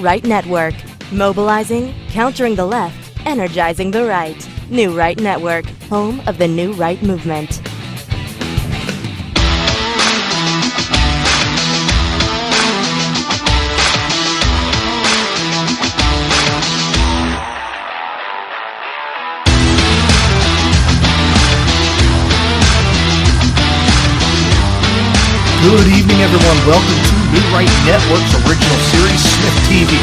Right Network. Mobilizing, countering the left, energizing the right. New Right Network, home of the New Right movement. Good evening, everyone. Welcome to New Right Network's original series, SmythTV.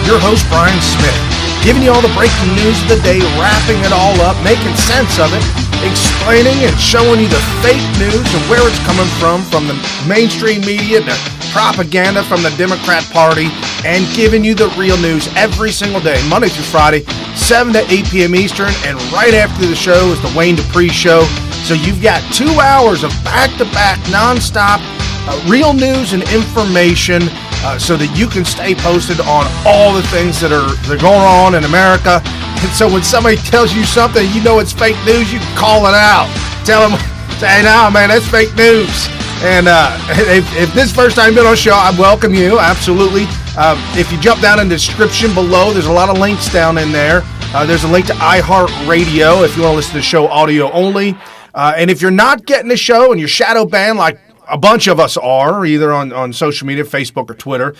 Your host, Brian Smith, giving you all the breaking news of the day, wrapping it all up, making sense of it, explaining and showing you the fake news and where it's coming from the mainstream media, the propaganda from the Democrat Party, and giving you the real news every single day, Monday through Friday, 7 to 8 p.m. Eastern, and right after the show is the Wayne Dupree Show. So you've got 2 hours of back-to-back, non-stop real news and information so that you can stay posted on all the things that are going on in America. And so when somebody tells you something, you know it's fake news, you can call it out. Tell them, say, no, man, that's fake news. And if this is the first time you've been on the show, I welcome you, absolutely. If you jump down in the description below, there's a lot of links down in there. There's a link to iHeartRadio if you want to listen to the show audio only. And if you're not getting the show and you're shadow banned like a bunch of us are, either on social media, Facebook or Twitter,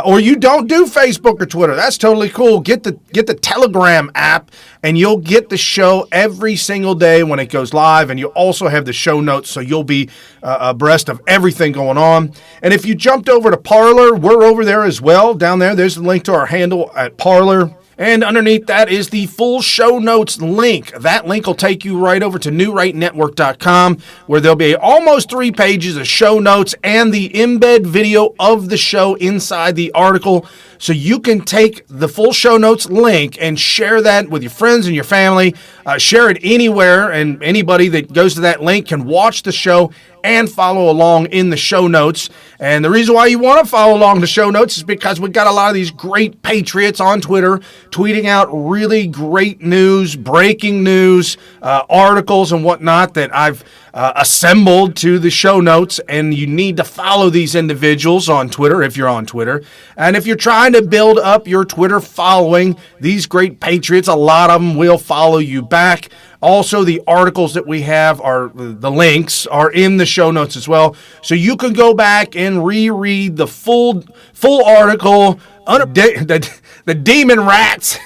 or you don't do Facebook or Twitter, that's totally cool. Get the Telegram app, and you'll get the show every single day when it goes live, and you'll also have the show notes, so you'll be abreast of everything going on. And if you jumped over to Parler, we're over there as well. Down there, there's the link to our handle at Parler. And underneath that is the full show notes link. That link will take you right over to newrightnetwork.com, where there'll be almost 3 pages of show notes and the embed video of the show inside the article. So you can take the full show notes link and share that with your friends and your family. Share it anywhere, and anybody that goes to that link can watch the show and follow along in the show notes. And the reason why you want to follow along the show notes is because we've got a lot of these great patriots on Twitter tweeting out really great news, breaking news, articles and whatnot that I've assembled to the show notes. And you need to follow these individuals on Twitter if you're on Twitter. And if you're trying to build up your Twitter following, these great patriots, a lot of them will follow you back. Also, the articles that we have, the links are in the show notes as well. So you can go back and reread the full article. The demon rats,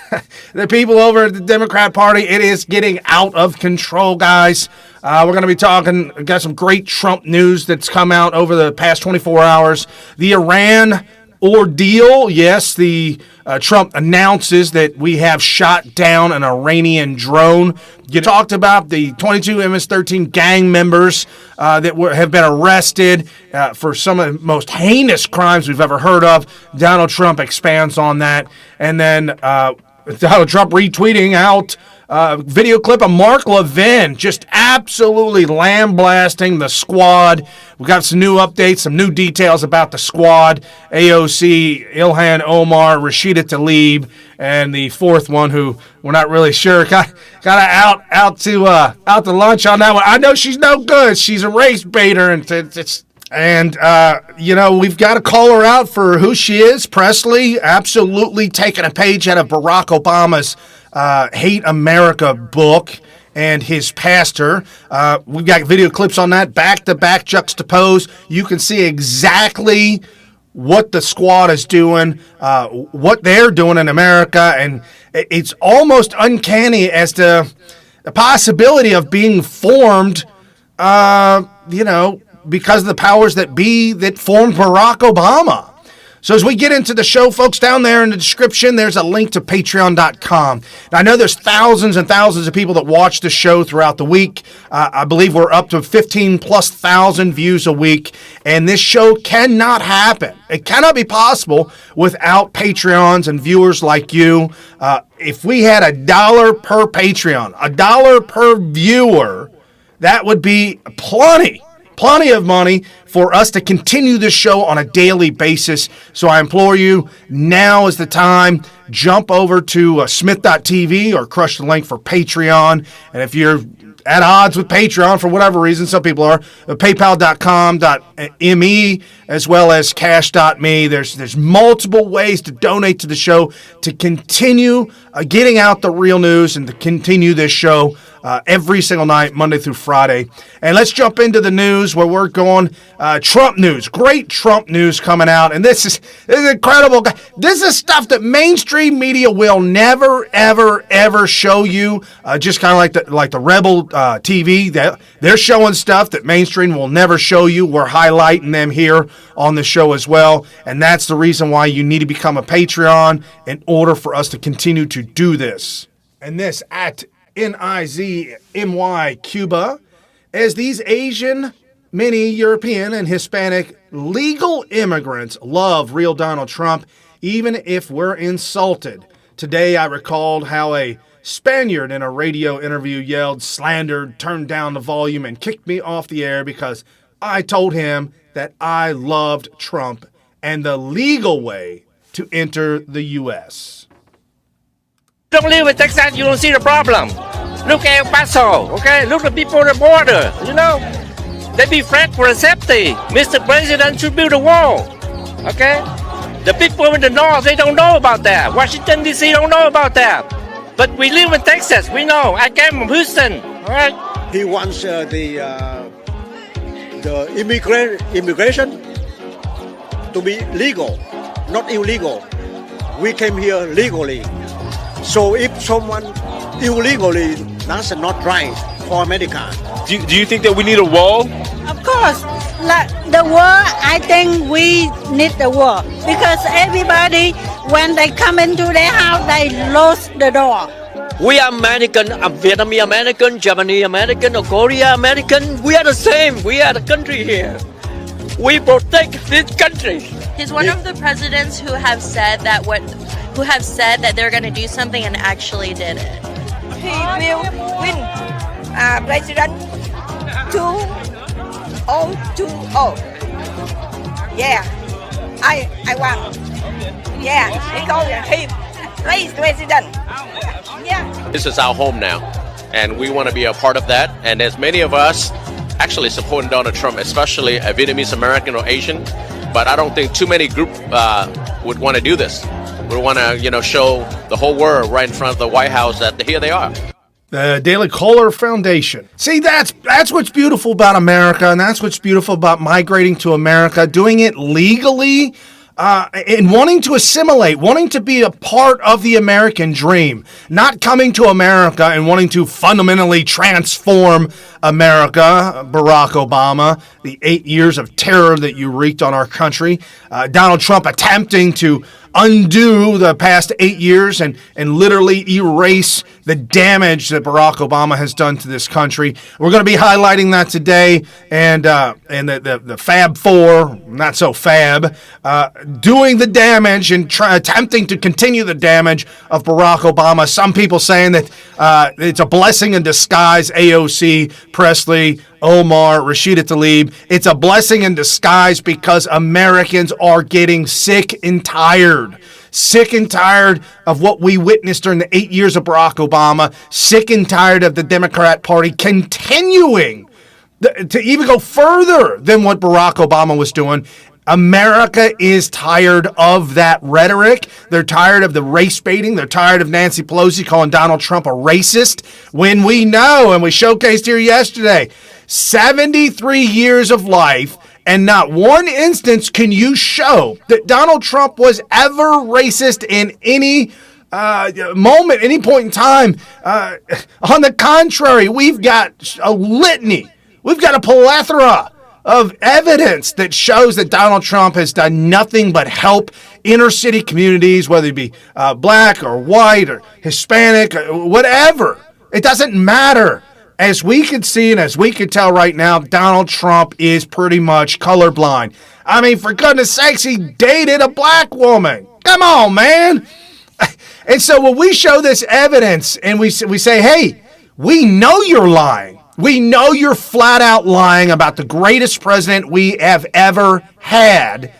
the people over at the Democrat Party, it is getting out of control, guys. We're going to be talking, got some great Trump news that's come out over the past 24 hours. The Iran ordeal, yes, Trump announces that we have shot down an Iranian drone. You talked about the 22 MS-13 gang members that have been arrested for some of the most heinous crimes we've ever heard of. Donald Trump expands on that. And then Donald Trump retweeting out video clip of Mark Levin just absolutely lambasting the squad. We've got some new updates, some new details about the squad. AOC, Ilhan Omar, Rashida Tlaib, and the fourth one who we're not really sure. Got out to lunch on that one. I know she's no good. She's a race baiter, and we've got to call her out for who she is. Presley, absolutely taking a page out of Barack Obama's Hate America book and his pastor. We've got video clips on that, back-to-back juxtaposed. You can see exactly what the squad is doing, what they're doing in America, and it's almost uncanny as to the possibility of being formed, because of the powers that be that formed Barack Obama. So as we get into the show, folks, down there in the description, there's a link to patreon.com. Now, I know there's thousands and thousands of people that watch the show throughout the week. I believe we're up to 15,000+ views a week, and this show cannot happen. It cannot be possible without Patreons and viewers like you. If we had $1 per Patreon, $1 per viewer, that would be plenty of money for us to continue this show on a daily basis. So I implore you, now is the time. Jump over to Smyth.tv or crush the link for Patreon. And if you're at odds with Patreon for whatever reason. Some people are. PayPal.com.me as well as Cash.me. There's multiple ways to donate to the show to continue getting out the real news and to continue this show every single night, Monday through Friday. And let's jump into the news where we're going. Trump news. Great Trump news coming out. And this is incredible. This is stuff that mainstream media will never, ever, ever show you. Just kind of like the Rebel TV. They're showing stuff that mainstream will never show you. We're highlighting them here on the show as well. And that's the reason why you need to become a Patreon in order for us to continue to do this. And this at NIZMY Cuba, as these Asian, many European, and Hispanic legal immigrants love real Donald Trump, even if we're insulted. Today I recalled how a Spaniard in a radio interview yelled, slandered, turned down the volume, and kicked me off the air because I told him that I loved Trump and the legal way to enter the U.S. Don't live in Texas, you don't see the problem. Look at El Paso, okay? Look at the people at the border, you know? They be afraid for safety. Mr. President should build a wall, okay? The people in the north, they don't know about that. Washington, D.C. don't know about that. But we live in Texas, we know. I came from Houston, all right? He wants the immigration to be legal, not illegal. We came here legally. So if someone illegally, that's not right for America. Do you think that we need a wall? Of course. Like the war, I think we need the war. Because everybody, when they come into their house, they close the door. We are American, Vietnamese American, Japanese American, or Korea American. We are the same. We are the country here. We protect this country. He's one of the presidents who have said that they're going to do something and actually did it. He will win President 2020. Yeah, I want. Yeah, because he plays president. Yeah. This is our home now, and we want to be a part of that. And there's many of us actually supporting Donald Trump, especially a Vietnamese American or Asian. But I don't think too many groups would want to do this. We want to, show the whole world right in front of the White House that here they are. The Daily Caller Foundation. See, that's what's beautiful about America, and that's what's beautiful about migrating to America, doing it legally, and wanting to assimilate, wanting to be a part of the American dream, not coming to America and wanting to fundamentally transform America. Barack Obama, the 8 years of terror that you wreaked on our country. Donald Trump attempting to undo the past 8 years and literally erase the damage that Barack Obama has done to this country. We're going to be highlighting that today, and the Fab Four, not so fab, doing the damage and attempting to continue the damage of Barack Obama. Some people saying that it's a blessing in disguise. AOC, Presley, Omar, Rashida Tlaib. It's a blessing in disguise because Americans are getting sick and tired. Sick and tired of what we witnessed during the 8 years of Barack Obama. Sick and tired of the Democrat Party continuing to even go further than what Barack Obama was doing. America is tired of that rhetoric. They're tired of the race baiting. They're tired of Nancy Pelosi calling Donald Trump a racist when we know, and we showcased here yesterday, 73 years of life, and not one instance can you show that Donald Trump was ever racist in any moment, any point in time. On the contrary, we've got a litany. We've got a plethora of evidence that shows that Donald Trump has done nothing but help inner city communities, whether it be black or white or Hispanic, or whatever. It doesn't matter. As we can see and as we can tell right now, Donald Trump is pretty much colorblind. I mean, for goodness sakes, he dated a black woman. Come on, man. And so when we show this evidence and we say, hey, we know you're lying. We know you're flat out lying about the greatest president we have ever had.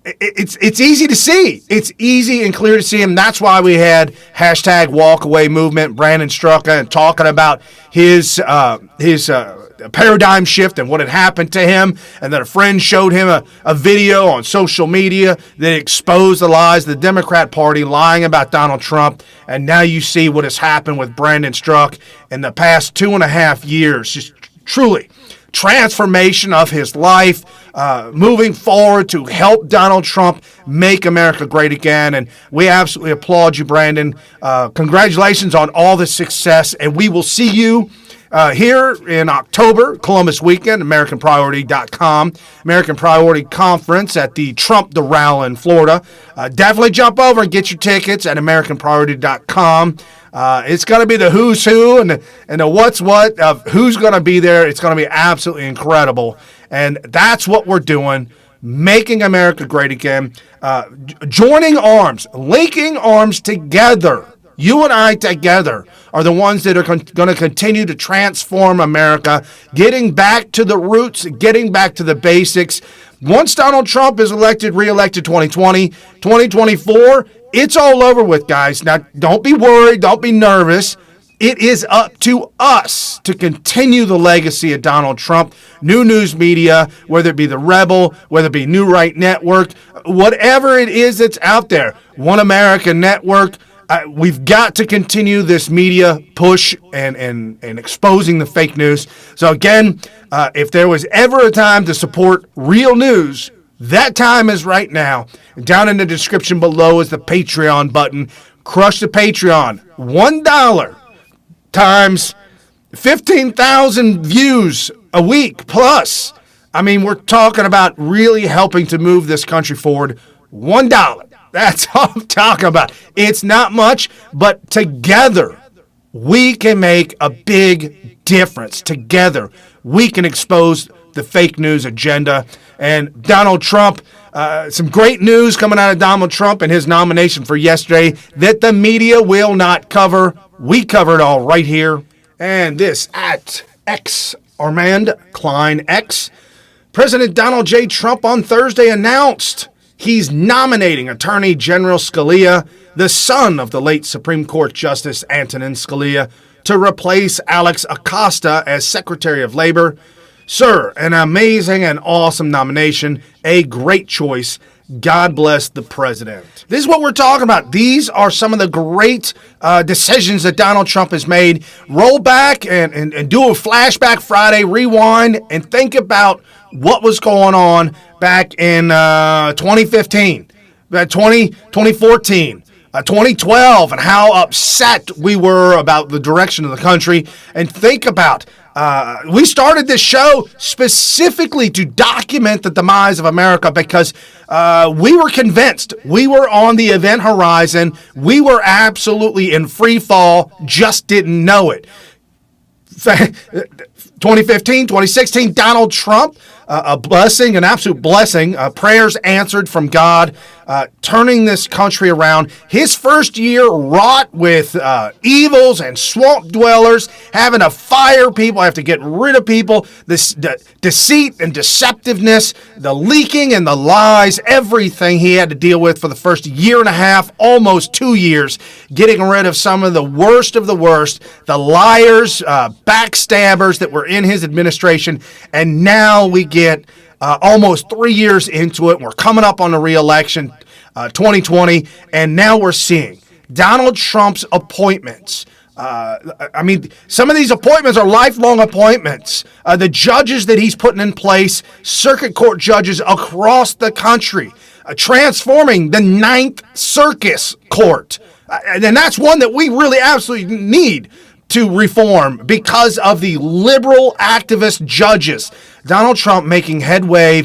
it's easy to see. It's easy and clear to see, and that's why we had hashtag walkaway movement, Brandon Straka, and talking about his paradigm shift and what had happened to him, and that a friend showed him a video on social media that exposed the lies of the Democrat Party lying about Donald Trump, and now you see what has happened with Brandon Straka in the past 2.5 years. Just truly transformation of his life, moving forward to help Donald Trump make America great again. And we absolutely applaud you, Brandon. Congratulations on all the success, and we will see you here in October, Columbus weekend, AmericanPriority.com, American Priority Conference at the Trump Doral in Florida. Definitely jump over and get your tickets at AmericanPriority.com. It's going to be the who's who and the what's what of who's going to be there. It's going to be absolutely incredible. And that's what we're doing, making America great again, joining arms, linking arms together. You and I together are the ones that are going to continue to transform America, getting back to the roots, getting back to the basics. Once Donald Trump is reelected 2020, 2024, it's all over with, guys. Now, don't be worried. Don't be nervous. It is up to us to continue the legacy of Donald Trump. New news media, whether it be The Rebel, whether it be New Right Network, whatever it is that's out there, One America Network, we've got to continue this media push and exposing the fake news. So again, if there was ever a time to support real news, that time is right now. Down in the description below is the Patreon button. Crush the Patreon. $1 times 15,000 views a week plus. I mean, we're talking about really helping to move this country forward. $1. That's all I'm talking about. It's not much, but together we can make a big difference. Together we can expose the fake news agenda. And Donald Trump, some great news coming out of Donald Trump and his nomination for yesterday that the media will not cover. We cover it all right here. And this at X Armand Klein X. President Donald J. Trump on Thursday announced he's nominating Attorney General Scalia, the son of the late Supreme Court Justice Antonin Scalia, to replace Alex Acosta as Secretary of Labor. Sir, an amazing and awesome nomination, a great choice. God bless the president. This is what we're talking about. These are some of the great decisions that Donald Trump has made. Roll back and do a Flashback Friday, rewind, and think about what was going on back in 2015, 2014, 2012, and how upset we were about the direction of the country. And think about we started this show specifically to document the demise of America because we were convinced we were on the event horizon. We were absolutely in free fall, just didn't know it. 2015, 2016, Donald Trump, a blessing, an absolute blessing, prayers answered from God, turning this country around. His first year wrought with evils and swamp dwellers, having to fire people, have to get rid of people, this deceit and deceptiveness, the leaking and the lies, everything he had to deal with for the first year and a half, almost 2 years, getting rid of some of the worst, the liars, backstabbers that were in his administration. And now we get almost 3 years into it. We're coming up on the re-election, 2020, and now we're seeing Donald Trump's appointments. I mean, some of these appointments are lifelong appointments. The judges that he's putting in place, circuit court judges across the country, transforming the Ninth Circus Court. And that's one that we really absolutely need to reform because of the liberal activist judges. Donald Trump making headway,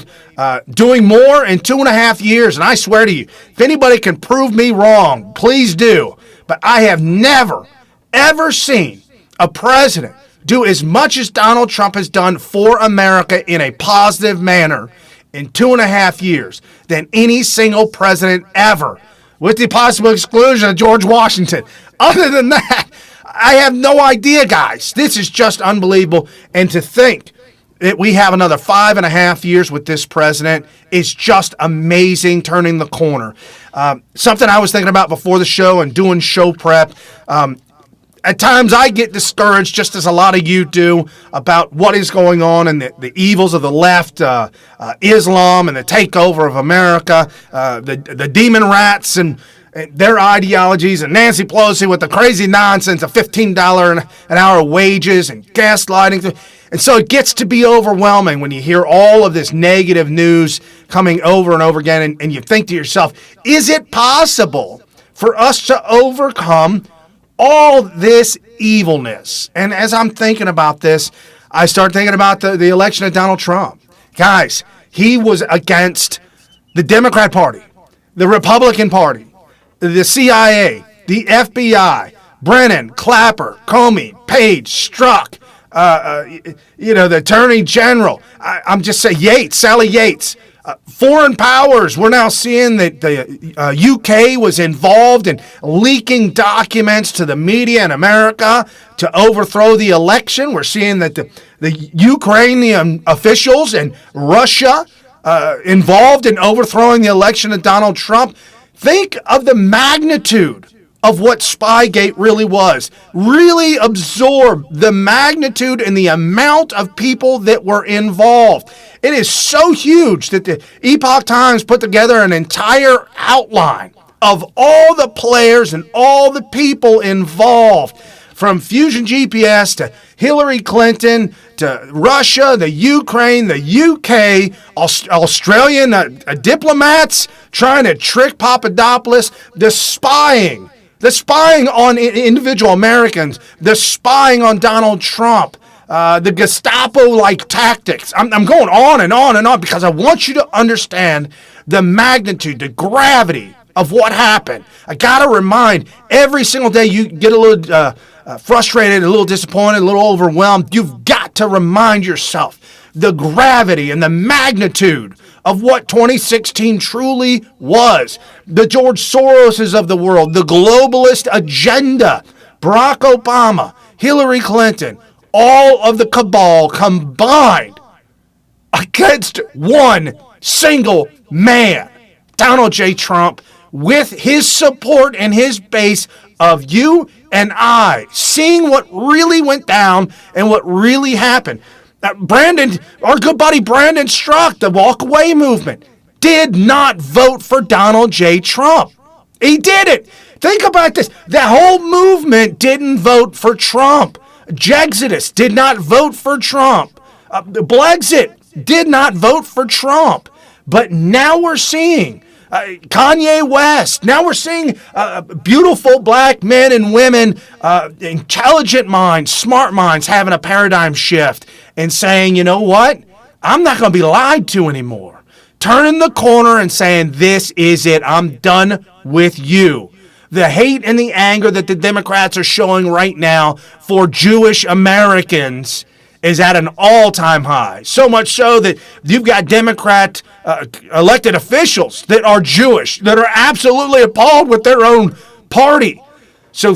doing more in 2.5 years. And I swear to you, if anybody can prove me wrong, please do. But I have never, ever seen a president do as much as Donald Trump has done for America in a positive manner in 2.5 years than any single president ever, with the possible exclusion of George Washington. Other than that, I have no idea, guys. This is just unbelievable. And to think we have another 5.5 years with this president. It's just amazing, turning the corner. Something I was thinking about before the show and doing show prep. At times I get discouraged, just as a lot of you do, about what is going on and the evils of the left, Islam and the takeover of America, the demon rats and their ideologies, and Nancy Pelosi with the crazy nonsense of $15 an hour wages and gaslighting. And so it gets to be overwhelming when you hear all of this negative news coming over and over again, and you think to yourself, is it possible for us to overcome all this evilness? And as I'm thinking about this, I start thinking about the election of Donald Trump. Guys, he was against the Democrat Party, the Republican Party, the CIA, the FBI, Brennan, Clapper, Comey, Page, Strzok, the Attorney General. I'm just saying, Sally Yates. Foreign powers, we're now seeing that the UK was involved in leaking documents to the media in America to overthrow the election. We're seeing that the Ukrainian officials and Russia involved in overthrowing the election of Donald Trump. Think of the magnitude of what Spygate really was. Really absorb the magnitude and the amount of people that were involved. It is so huge that the Epoch Times put together an entire outline of all the players and all the people involved, from Fusion GPS to Hillary Clinton to Russia, the Ukraine, the UK, Australian diplomats trying to trick Papadopoulos, the spying on individual Americans, the spying on Donald Trump, the Gestapo-like tactics. I'm going on and on and on because I want you to understand the magnitude, the gravity of what happened. I got to remind, every single day you get a little frustrated, a little disappointed, a little overwhelmed. You've got to remind yourself the gravity and the magnitude of what 2016 truly was. The George Soroses of the world, the globalist agenda, Barack Obama, Hillary Clinton, all of the cabal combined against one single man, Donald J. Trump, with his support and his base of you and I, seeing what really went down and what really happened. Brandon, our good buddy Brandon Strzok, the Walk Away movement, did not vote for Donald J. Trump. He didn't. Think about this. The whole movement didn't vote for Trump. Jexodus did not vote for Trump. Blexit did not vote for Trump. But now we're seeing Kanye West. Now we're seeing beautiful black men and women, intelligent minds, smart minds, having a paradigm shift and saying, you know what? I'm not going to be lied to anymore. Turning the corner and saying, this is it. I'm done with you. The hate and the anger that the Democrats are showing right now for Jewish Americans is at an all-time high. So much so that you've got Democrat elected officials that are Jewish, that are absolutely appalled with their own party. So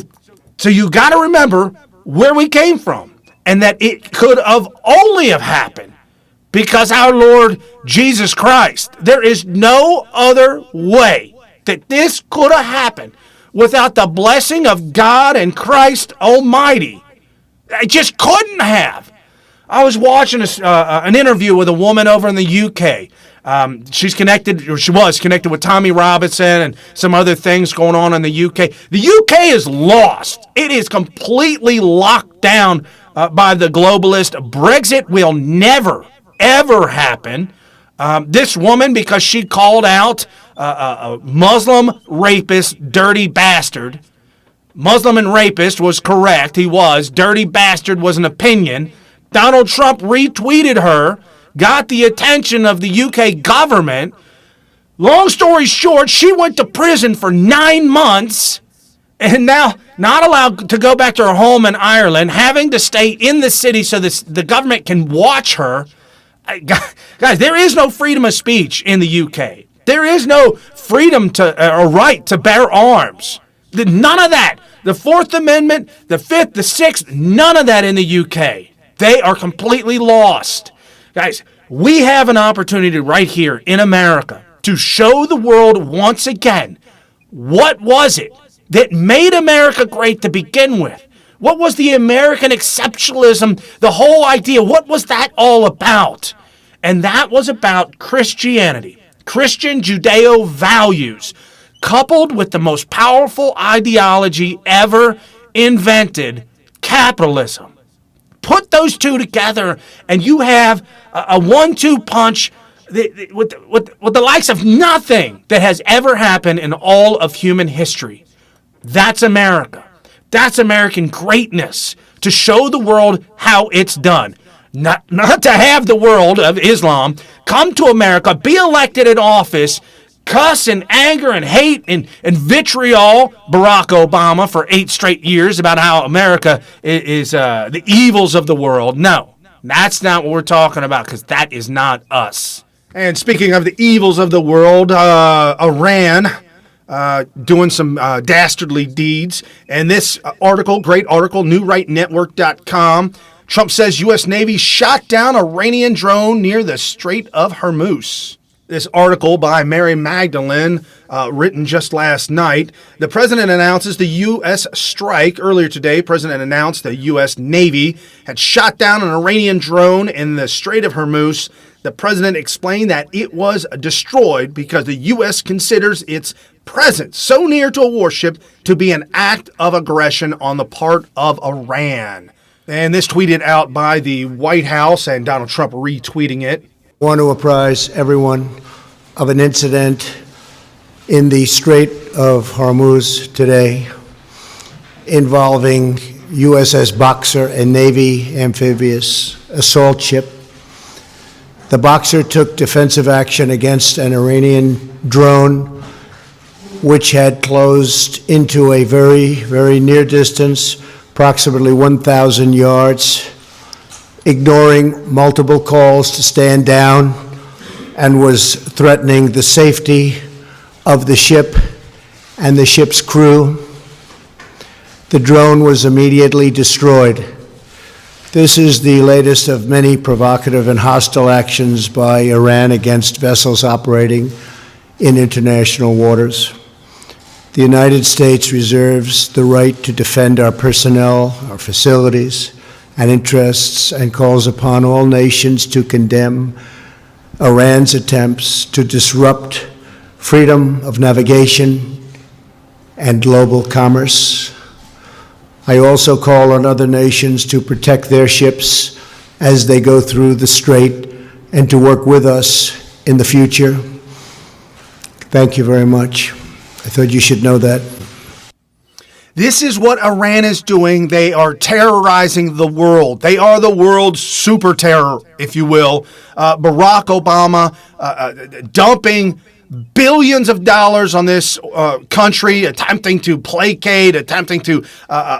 you got to remember where we came from, and that it could have only have happened because our Lord Jesus Christ. There is no other way that this could have happened without the blessing of God and Christ Almighty. It just couldn't have. I was watching an interview with a woman over in the UK. She was connected with Tommy Robinson and some other things going on in the UK. The UK is lost. It is completely locked down by the globalist. Brexit will never, ever happen. This woman, because she called out a Muslim rapist, dirty bastard. Muslim and rapist was correct. He was. Dirty bastard was an opinion. Donald Trump retweeted her, got the attention of the UK government. Long story short, she went to prison for 9 months and now not allowed to go back to her home in Ireland, having to stay in the city so the government can watch her. Guys, there is no freedom of speech in the UK. There is no freedom or right to bear arms. None of that. The Fourth Amendment, the Fifth, the Sixth, none of that in the UK. They are completely lost. Guys, we have an opportunity right here in America to show the world once again, what was it that made America great to begin with? What was the American exceptionalism, the whole idea? What was that all about? And that was about Christianity, Christian Judeo values, coupled with the most powerful ideology ever invented, capitalism. Put those two together, and you have a 1-2 punch with the likes of nothing that has ever happened in all of human history. That's America. That's American greatness, to show the world how it's done. Not to have the world of Islam come to America, be elected in office, cuss and anger and hate and vitriol Barack Obama for 8 straight years about how America is the evils of the world. No, that's not what we're talking about, because that is not us. And speaking of the evils of the world, Iran doing some dastardly deeds. And this article, great article, newrightnetwork.com, Trump says U.S. Navy shot down Iranian drone near the Strait of Hormuz. This article by Mary Magdalene, written just last night. The president announces the U.S. strike. Earlier today, president announced the U.S. Navy had shot down an Iranian drone in the Strait of Hormuz. The president explained that it was destroyed because the U.S. considers its presence so near to a warship to be an act of aggression on the part of Iran. And this tweeted out by the White House, and Donald Trump retweeting it. I want to apprise everyone of an incident in the Strait of Hormuz today involving USS Boxer, a Navy amphibious assault ship. The Boxer took defensive action against an Iranian drone which had closed into a very, very near distance, approximately 1,000 yards, ignoring multiple calls to stand down, and was threatening the safety of the ship and the ship's crew. The drone was immediately destroyed. This is the latest of many provocative and hostile actions by Iran against vessels operating in international waters. The United States reserves the right to defend our personnel, our facilities, and interests, and calls upon all nations to condemn Iran's attempts to disrupt freedom of navigation and global commerce. I also call on other nations to protect their ships as they go through the strait and to work with us in the future. Thank you very much. I thought you should know that. This is what Iran is doing. They are terrorizing the world. They are the world's super terror, if you will. Barack Obama dumping billions of dollars on this country, attempting to placate, attempting to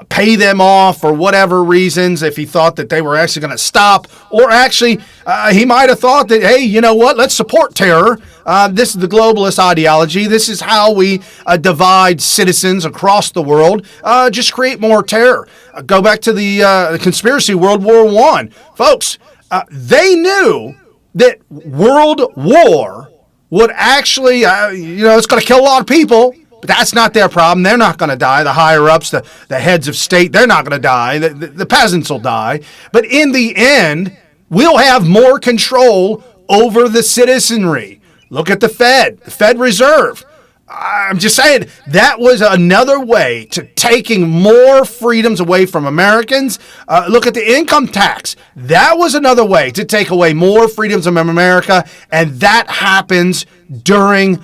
pay them off for whatever reasons, if he thought that they were actually going to stop, or actually he might have thought that, hey, you know what, let's support terror. This is the globalist ideology. This is how we divide citizens across the world. Just create more terror. Go back to the conspiracy, World War I. Folks, they knew that World War would actually, it's going to kill a lot of people, but that's not their problem. They're not going to die. The higher-ups, the heads of state, they're not going to die. The peasants will die. But in the end, we'll have more control over the citizenry. Look at the Fed Reserve. I'm just saying, that was another way to taking more freedoms away from Americans. Look at the income tax. That was another way to take away more freedoms from America, and that happens during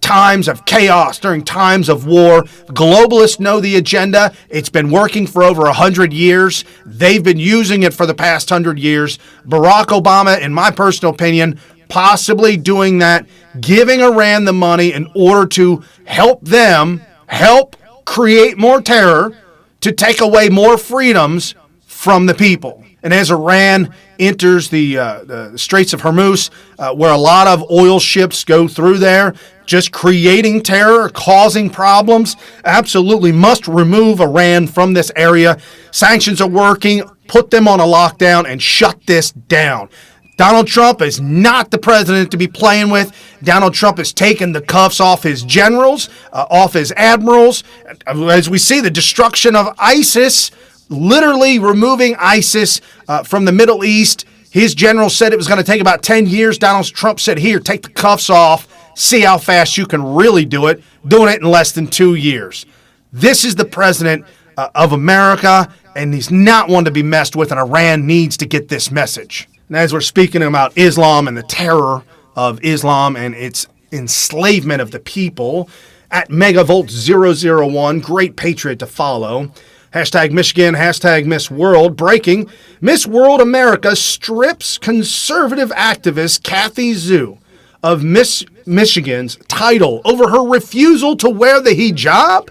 times of chaos, during times of war. Globalists know the agenda. It's been working for over 100 years. They've been using it for the past 100 years. Barack Obama, in my personal opinion, possibly doing that, giving Iran the money in order to help them help create more terror, to take away more freedoms from the people. And as Iran enters the Straits of Hormuz, where a lot of oil ships go through there, just creating terror, causing problems, absolutely must remove Iran from this area. Sanctions are working. Put them on a lockdown and shut this down. Donald Trump is not the president to be playing with. Donald Trump has taken the cuffs off his generals, off his admirals. As we see the destruction of ISIS, literally removing ISIS from the Middle East. His general said it was going to take about 10 years. Donald Trump said, here, take the cuffs off. See how fast you can really do it. Doing it in less than 2 years. This is the president of America, and he's not one to be messed with, and Iran needs to get this message. And as we're speaking about Islam and the terror of Islam and its enslavement of the people, at Megavolt001, great patriot to follow. Hashtag Michigan, hashtag Miss World. Breaking, Miss World America strips conservative activist Cathy Zhu of Miss Michigan's title over her refusal to wear the hijab?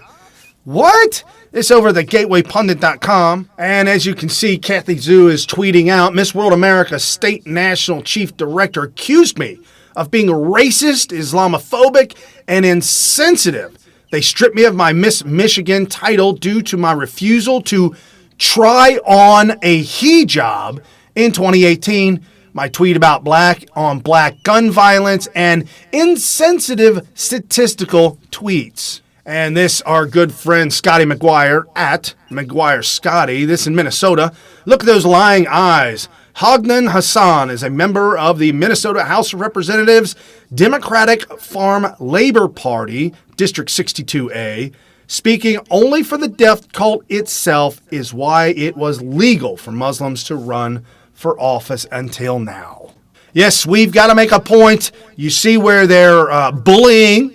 What? It's over at the GatewayPundit.com. And as you can see, Cathy Zhu is tweeting out, Miss World America State National Chief Director accused me of being racist, Islamophobic, and insensitive. They stripped me of my Miss Michigan title due to my refusal to try on a hijab in 2018. My tweet about black on black gun violence and insensitive statistical tweets. And this, our good friend Scotty McGuire at McGuire Scotty, this in Minnesota. Look at those lying eyes. Hognan Hassan is a member of the Minnesota House of Representatives Democratic Farm Labor Party, District 62A, speaking only for the death cult itself is why it was legal for Muslims to run for office until now. Yes, we've got to make a point. You see where they're bullying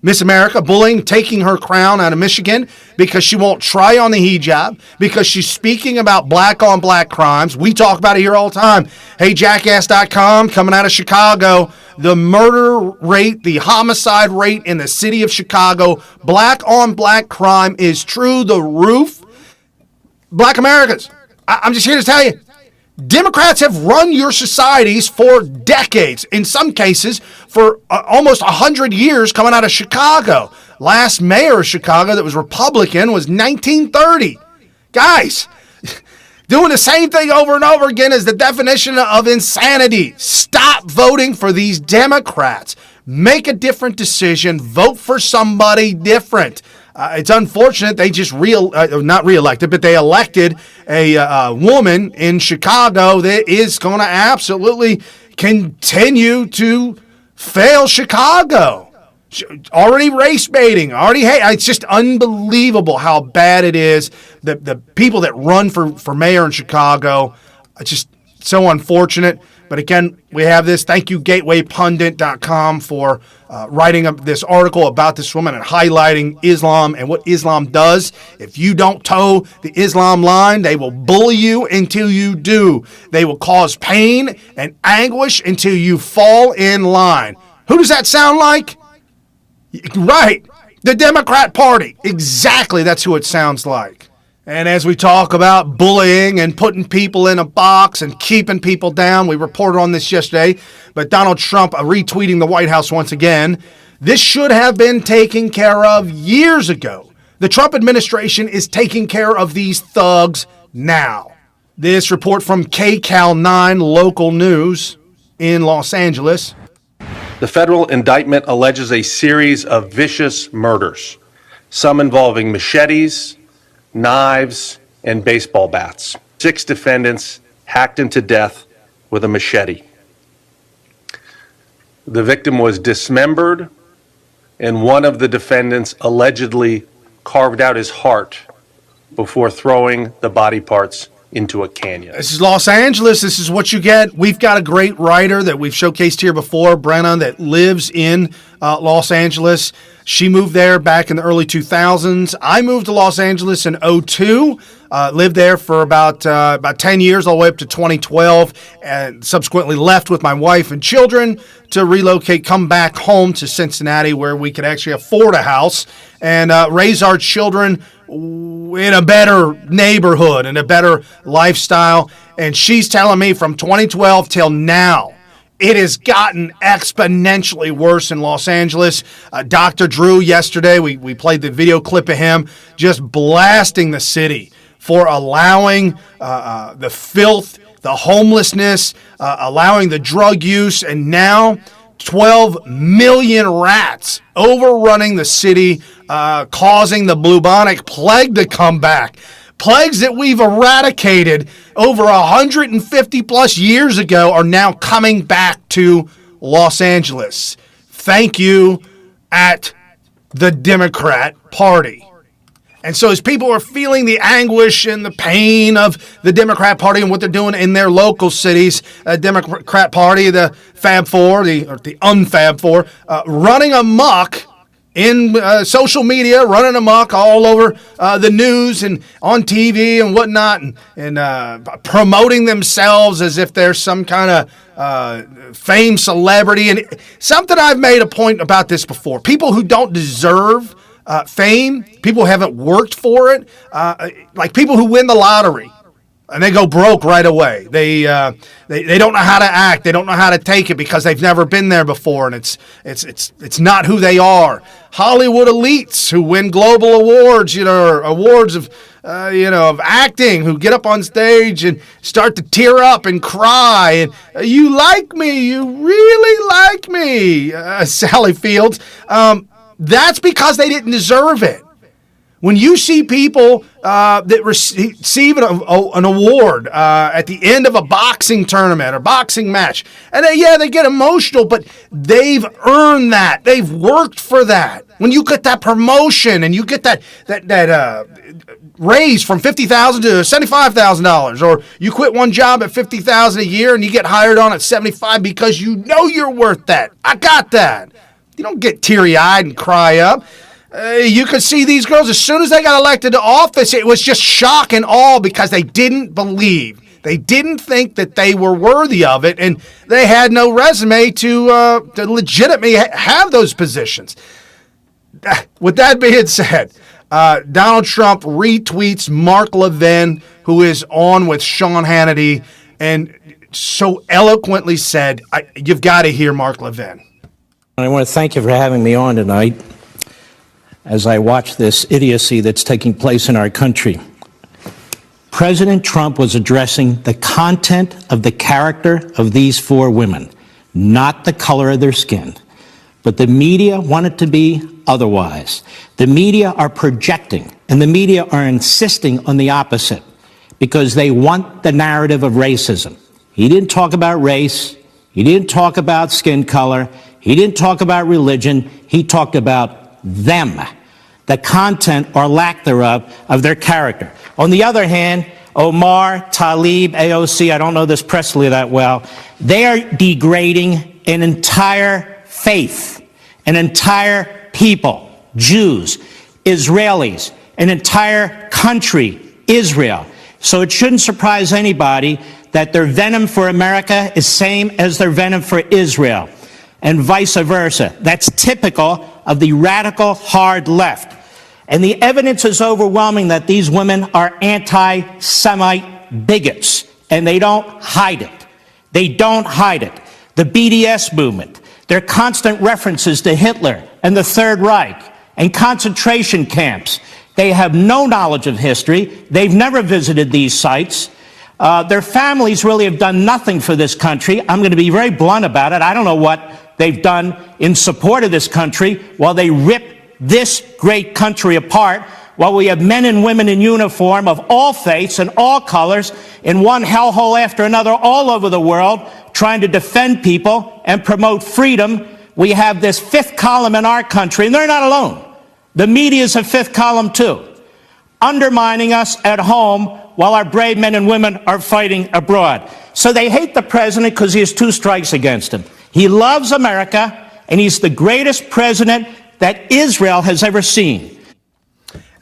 Miss America, bullying, taking her crown out of Michigan because she won't try on the hijab, because she's speaking about black-on-black crimes. We talk about it here all the time. HeyJackass.com, coming out of Chicago, the murder rate, the homicide rate in the city of Chicago, black-on-black crime is through the roof. Black Americans, I'm just here to tell you, Democrats have run your societies for decades, in some cases for almost 100 years coming out of Chicago. Last mayor of Chicago that was Republican was 1930. Guys, doing the same thing over and over again is the definition of insanity. Stop voting for these Democrats. Make a different decision. Vote for somebody different. It's unfortunate they just not reelected, but they elected a woman in Chicago that is going to absolutely continue to fail Chicago. Already race baiting, it's just unbelievable how bad it is. The people that run for mayor in Chicago, it's just so unfortunate. But again, we have this. Thank you, GatewayPundit.com, for writing up this article about this woman and highlighting Islam and what Islam does. If you don't toe the Islam line, they will bully you until you do. They will cause pain and anguish until you fall in line. Who does that sound like? Right, the Democrat Party. Exactly, that's who it sounds like. And as we talk about bullying and putting people in a box and keeping people down, we reported on this yesterday, but Donald Trump retweeting the White House once again. This should have been taken care of years ago. The Trump administration is taking care of these thugs now. This report from KCAL 9 local news in Los Angeles. The federal indictment alleges a series of vicious murders, some involving machetes, knives, and baseball bats. 6 defendants hacked him to death with a machete. The victim was dismembered, and one of the defendants allegedly carved out his heart before throwing the body parts into a canyon. This is Los Angeles. This is what you get. We've got a great writer that we've showcased here before, Brenna, that lives in Los Angeles. She moved there back in the early 2000s. I moved to Los Angeles in 2002, lived there for about 10 years, all the way up to 2012, and subsequently left with my wife and children to relocate, come back home to Cincinnati, where we could actually afford a house and raise our children in a better neighborhood and a better lifestyle. And she's telling me from 2012 till now, it has gotten exponentially worse in Los Angeles. Dr. Drew yesterday, we played the video clip of him just blasting the city for allowing the filth, the homelessness, allowing the drug use, and now 12 million rats overrunning the city, causing the bubonic plague to come back. Plagues that we've eradicated over 150 plus years ago are now coming back to Los Angeles. Thank you at the Democrat Party. And so as people are feeling the anguish and the pain of the Democrat Party and what they're doing in their local cities, Democrat Party, the Fab Four, the unfab Four, running amok in social media, running amok all over the news and on TV and whatnot, and promoting themselves as if they're some kind of fame celebrity. And something I've made a point about this before. People who don't deserve fame, people who haven't worked for it, like people who win the lottery and they go broke right away. They don't know how to act. They don't know how to take it because they've never been there before, and it's not who they are. Hollywood elites who win global awards, or awards of of acting, who get up on stage and start to tear up and cry, and you like me, you really like me, Sally Fields. That's because they didn't deserve it. When you see people that receive an award at the end of a boxing tournament or boxing match, and they get emotional, but they've earned that. They've worked for that. When you get that promotion and you get that raise from $50,000 to $75,000, or you quit one job at $50,000 a year and you get hired on at $75,000 because you know you're worth that. I got that. You don't get teary-eyed and cry up. You could see these girls, as soon as they got elected to office, it was just shock and awe because they didn't believe. They didn't think that they were worthy of it, and they had no resume to legitimately have those positions. With that being said, Donald Trump retweets Mark Levin, who is on with Sean Hannity, and so eloquently said, you've got to hear Mark Levin. I want to thank you for having me on tonight as I watch this idiocy that's taking place in our country. President Trump was addressing the content of the character of these four women, not the color of their skin. But the media want it to be otherwise. The media are projecting, and the media are insisting on the opposite because they want the narrative of racism. He didn't talk about race. He didn't talk about skin color. He didn't talk about religion. He talked about them, the content or lack thereof of their character. On the other hand, Omar, Tlaib, AOC, I don't know this Presley that well, they are degrading an entire faith, an entire people, Jews, Israelis, an entire country, Israel. So it shouldn't surprise anybody that their venom for America is same as their venom for Israel, and vice versa. That's typical of the radical hard left. And the evidence is overwhelming that these women are anti-Semite bigots, and they don't hide it. They don't hide it. The BDS movement, their constant references to Hitler and the Third Reich and concentration camps. They have no knowledge of history. They've never visited these sites. Their families really have done nothing for this country. I'm going to be very blunt about it. I don't know what they've done in support of this country while they rip this great country apart, while we have men and women in uniform of all faiths and all colors in one hellhole after another all over the world trying to defend people and promote freedom. We have this fifth column in our country, and they're not alone. The media is a fifth column too, undermining us at home while our brave men and women are fighting abroad. So they hate the president because he has two strikes against him. He loves America, and he's the greatest president that Israel has ever seen.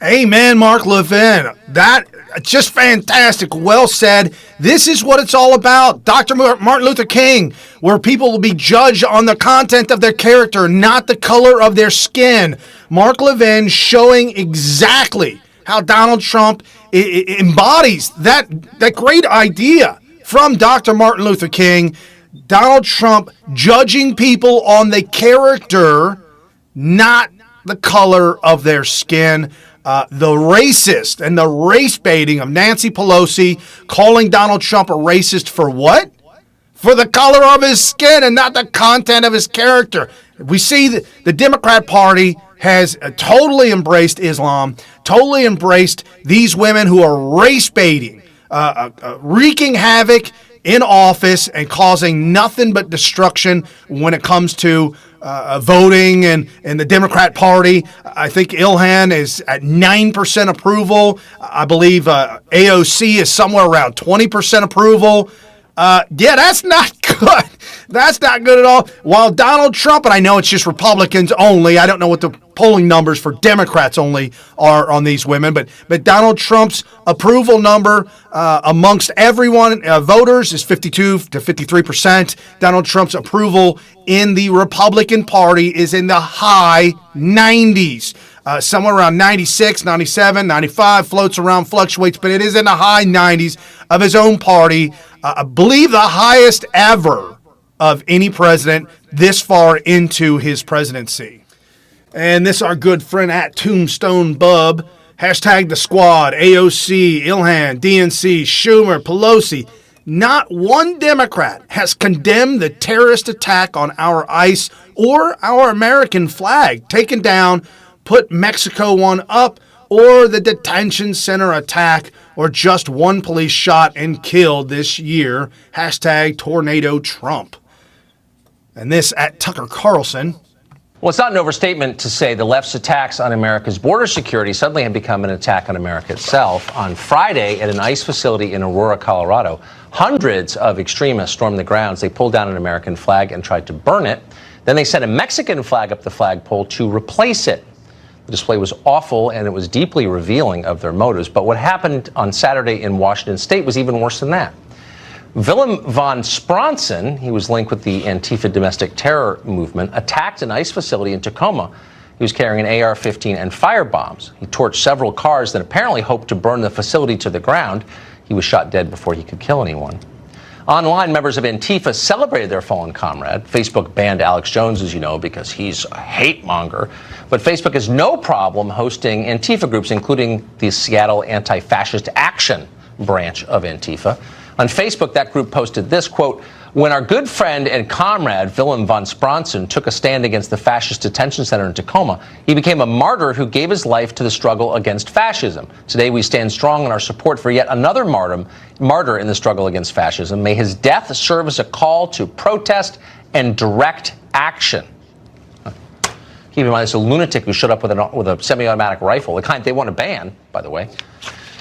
Amen, Mark Levin. That just fantastic. Well said. This is what it's all about. Dr. Martin Luther King, where people will be judged on the content of their character, not the color of their skin. Mark Levin showing exactly how Donald Trump embodies that great idea from Dr. Martin Luther King. Donald Trump judging people on the character, not the color of their skin. the racist and the race baiting of Nancy Pelosi, calling Donald Trump a racist for what? For the color of his skin and not the content of his character. We see that the Democrat Party has totally embraced Islam, totally embraced these women who are race baiting, wreaking havoc in office and causing nothing but destruction when it comes to voting and the Democrat Party. I think Ilhan is at 9% approval. I believe AOC is somewhere around 20% approval. Yeah, that's not good. That's not good at all. While Donald Trump, and I know it's just Republicans only, I don't know what the polling numbers for Democrats only are on these women, but Donald Trump's approval number amongst everyone, voters, is 52 to 53%. Donald Trump's approval in the Republican Party is in the high 90s. Somewhere around 96, 97, 95, floats around, fluctuates, but it is in the high 90s of his own party. I believe the highest ever of any president this far into his presidency. And this our good friend at tombstonebub, hashtag the squad, AOC, Ilhan, DNC, Schumer, Pelosi. Not one Democrat has condemned the terrorist attack on our ICE or our American flag, taken down, put Mexico one up, or the detention center attack, or just one police shot and killed this year. Hashtag Tornado Trump. And this at Tucker Carlson. Well, it's not an overstatement to say the left's attacks on America's border security suddenly have become an attack on America itself. On Friday, at an ICE facility in Aurora, Colorado, hundreds of extremists stormed the grounds. They pulled down an American flag and tried to burn it. Then they sent a Mexican flag up the flagpole to replace it. The display was awful, and it was deeply revealing of their motives. But what happened on Saturday in Washington State was even worse than that. Willem von Spronsen, he was linked with the Antifa domestic terror movement, attacked an ICE facility in Tacoma. He was carrying an AR-15 and fire bombs. He torched several cars that apparently hoped to burn the facility to the ground. He was shot dead before he could kill anyone. Online, members of Antifa celebrated their fallen comrade. Facebook banned Alex Jones, as you know, because he's a hate monger. But Facebook has no problem hosting Antifa groups, including the Seattle Anti-Fascist Action branch of Antifa. On Facebook, that group posted this, quote, "When our good friend and comrade Willem von Spronsen took a stand against the fascist detention center in Tacoma, he became a martyr who gave his life to the struggle against fascism. Today we stand strong in our support for yet another martyr in the struggle against fascism. May his death serve as a call to protest and direct action." Keep in mind, it's a lunatic who showed up with a semi-automatic rifle, the kind they want to ban, by the way.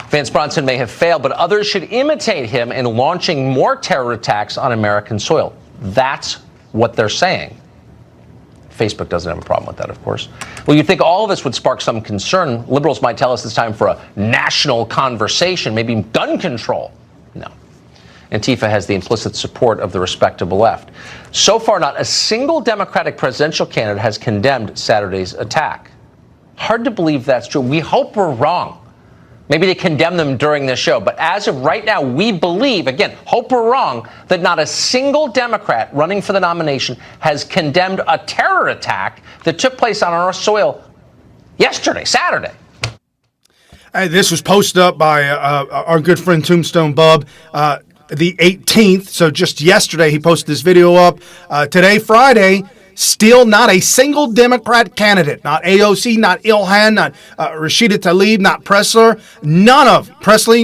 Van Spronsen may have failed, but others should imitate him in launching more terror attacks on American soil. That's what they're saying. Facebook doesn't have a problem with that, of course. Well, you'd think all of this would spark some concern. Liberals might tell us it's time for a national conversation, maybe gun control. No. Antifa has the implicit support of the respectable left. So far, not a single Democratic presidential candidate has condemned Saturday's attack. Hard to believe that's true. We hope we're wrong. Maybe they condemn them during this show. But as of right now, we believe, again, hope we're wrong, that not a single Democrat running for the nomination has condemned a terror attack that took place on our soil yesterday, Saturday. This was posted up by our good friend Tombstone Bub. The 18th, so just yesterday, he posted this video up. Today, Friday, still not a single Democrat candidate, not AOC, not Ilhan, not Rashida Tlaib, not Presley,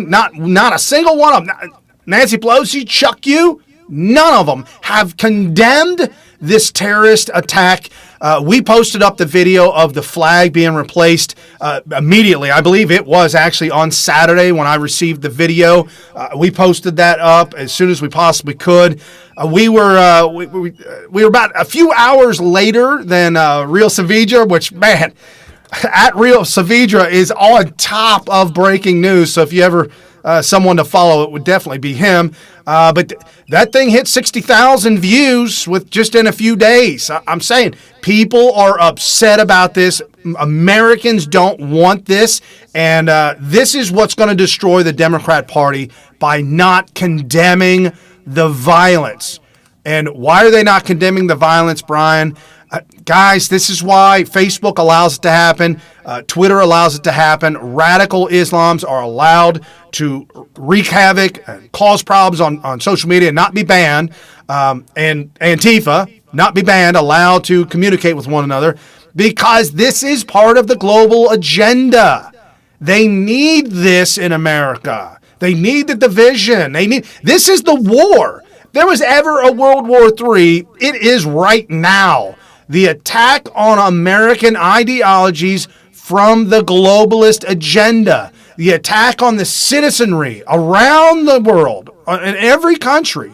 not a single one of them. Nancy Pelosi, Chuck you, none of them have condemned this terrorist attack. We posted up the video of the flag being replaced immediately. I believe it was actually on Saturday when I received the video. We posted that up as soon as we possibly could. We were about a few hours later than Real Saavedra, which, man, at Real Saavedra is on top of breaking news. So if you ever someone to follow, it would definitely be him. But that thing hit 60,000 views with just in a few days. I'm saying people are upset about this. Americans don't want this. And this is what's going to destroy the Democrat Party by not condemning the violence. And why are they not condemning the violence, Brian? Guys, this is why Facebook allows it to happen. Twitter allows it to happen. Radical Islams are allowed to wreak havoc and cause problems on social media and not be banned. And Antifa, not be banned, allowed to communicate with one another, because this is part of the global agenda. They need this in America. They need the division. This is the war. If there was ever a World War III, it is right now. The attack on American ideologies from the globalist agenda. The attack on the citizenry around the world, in every country.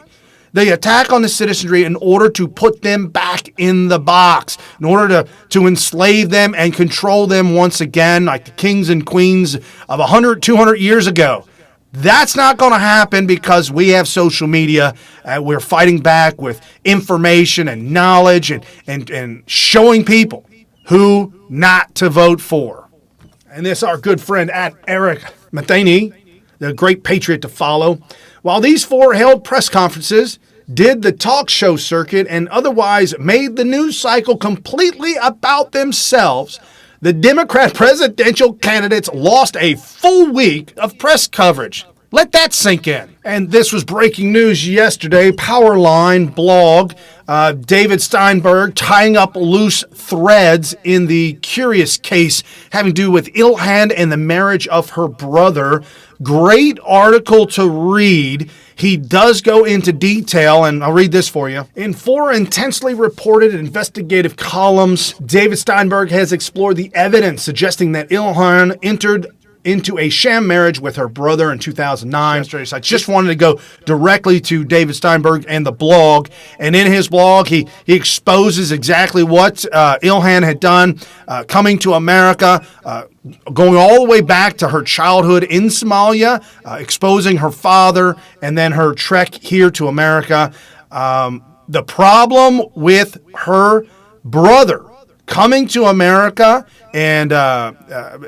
The attack on the citizenry in order to put them back in the box, in order to enslave them and control them once again, like the kings and queens of 100, 200 years ago. That's not going to happen because we have social media. We're fighting back with information and knowledge and showing people who not to vote for. And this our good friend at Eric Matheny, the great patriot to follow. While these four held press conferences, did the talk show circuit, and otherwise made the news cycle completely about themselves, the Democrat presidential candidates lost a full week of press coverage. Let that sink in. And this was breaking news yesterday. Powerline blog, David Steinberg tying up loose threads in the curious case having to do with Ilhan and the marriage of her brother. Great article to read. He does go into detail, and I'll read this for you. In 4 intensely reported investigative columns, David Steinberg has explored the evidence suggesting that Ilhan entered into a sham marriage with her brother in 2009. So I just wanted to go directly to David Steinberg and the blog. And in his blog, he exposes exactly what Ilhan had done, coming to America, going all the way back to her childhood in Somalia, exposing her father, and then her trek here to America. The problem with her brother coming to America and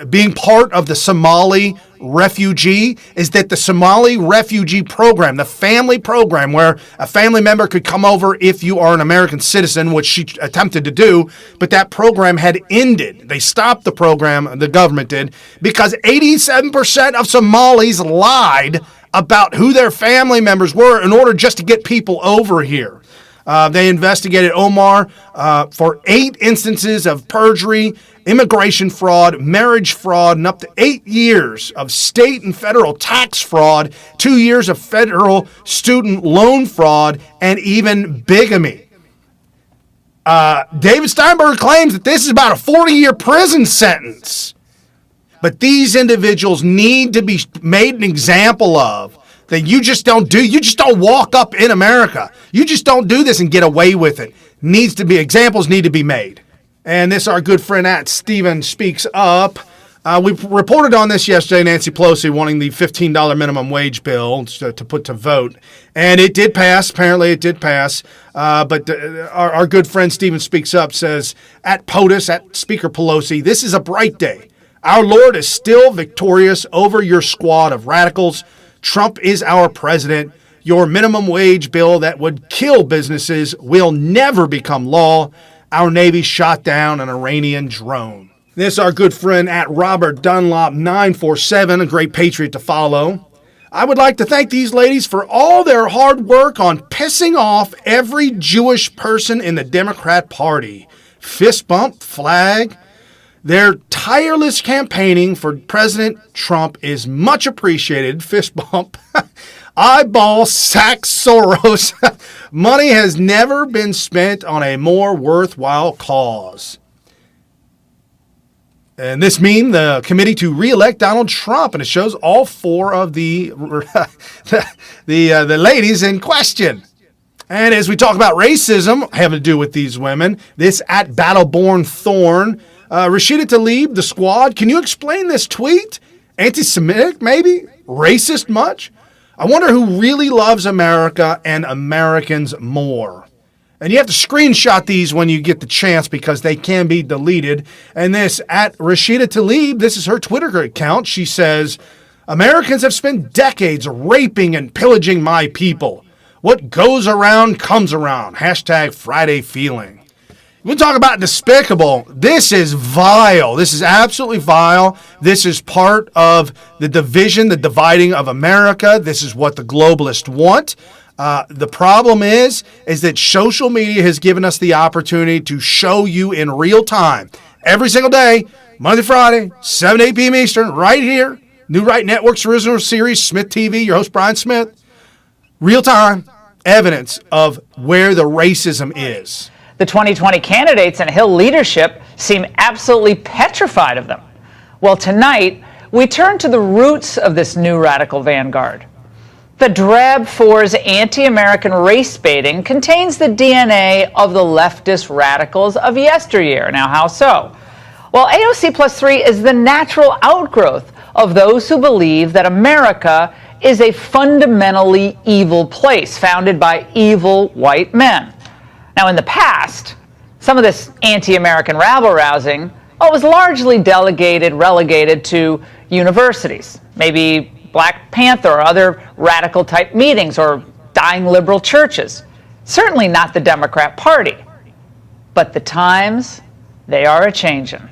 being part of the Somali refugee is that the Somali refugee program, the family program where a family member could come over if you are an American citizen, which she attempted to do, but that program had ended. They stopped the program, the government did, because 87% of Somalis lied about who their family members were in order just to get people over here. They investigated Omar for 8 instances of perjury, immigration fraud, marriage fraud, and up to 8 years of state and federal tax fraud, 2 years of federal student loan fraud, and even bigamy. David Steinberg claims that this is about a 40-year prison sentence. But these individuals need to be made an example of. That you just don't do. You just don't walk up in America. You just don't do this and get away with it. Examples need to be made. And this, our good friend at Steven Speaks Up. We reported on this yesterday, Nancy Pelosi wanting the $15 minimum wage bill to put to vote. And it did pass. Apparently it did pass. But our good friend Steven Speaks Up says, at POTUS, at Speaker Pelosi, this is a bright day. Our Lord is still victorious over your squad of radicals. Trump is our president. Your minimum wage bill that would kill businesses will never become law. Our Navy shot down an Iranian drone. This is our good friend at Robert Dunlop 947, a great patriot to follow. I would like to thank these ladies for all their hard work on pissing off every Jewish person in the Democrat Party. Fist bump, flag. Their tireless campaigning for President Trump is much appreciated. Fist bump. Eyeball sack Soros. Money has never been spent on a more worthwhile cause. And this means the committee to re-elect Donald Trump, and it shows all 4 of the ladies in question. And as we talk about racism having to do with these women, this at Battleborn Thorn. Rashida Tlaib, the squad, can you explain this tweet? Anti-Semitic, maybe? Racist much? I wonder who really loves America and Americans more. And you have to screenshot these when you get the chance because they can be deleted. And this, at Rashida Tlaib, this is her Twitter account. She says, Americans have spent decades raping and pillaging my people. What goes around comes around. Hashtag Friday feeling. We'll talk about despicable. This is vile. This is absolutely vile. This is part of the division, the dividing of America. This is what the globalists want. The problem is that social media has given us the opportunity to show you in real time, every single day, Monday, Friday, 7 to 8 p.m. Eastern, right here, New Right Network's original series, SmythTV, your host, Brian Smith, real-time evidence of where the racism is. The 2020 candidates and Hill leadership seem absolutely petrified of them. Well, tonight, we turn to the roots of this new radical vanguard. The Drab Four's anti-American race baiting contains the DNA of the leftist radicals of yesteryear. Now, how so? Well, AOC plus 3 is the natural outgrowth of those who believe that America is a fundamentally evil place founded by evil white men. Now, in the past, some of this anti-American rabble-rousing was largely relegated to universities, maybe Black Panther or other radical-type meetings or dying liberal churches. Certainly not the Democrat Party. But the times, they are a-changin'.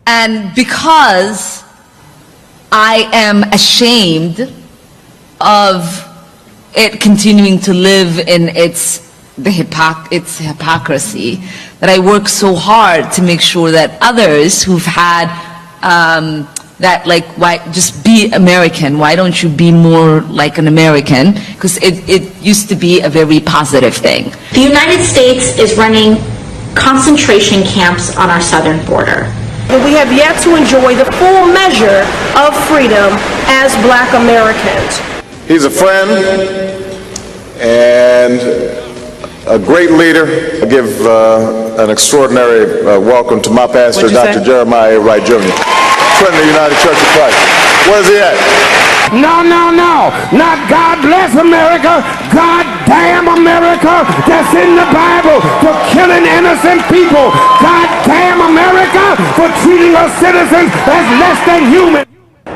And because I am ashamed of it continuing to live in its hypocrisy, that I work so hard to make sure that others who've had that, like, why just be American? Why don't you be more like an American? Because it used to be a very positive thing. The United States is running concentration camps on our southern border. We have yet to enjoy the full measure of freedom as Black Americans. He's a friend and a great leader. I give an extraordinary welcome to my pastor, Dr. Jeremiah Wright Jr., friend of the United Church of Christ. Where's he at? No, not God bless America, God damn America, that's in the Bible for killing innocent people. God damn America for treating us citizens as less than human.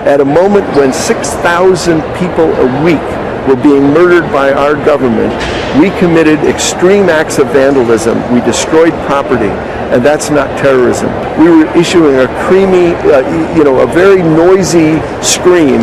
At a moment when 6,000 people a week were being murdered by our government, we committed extreme acts of vandalism. We destroyed property, and that's not terrorism. We were issuing a creamy, a very noisy scream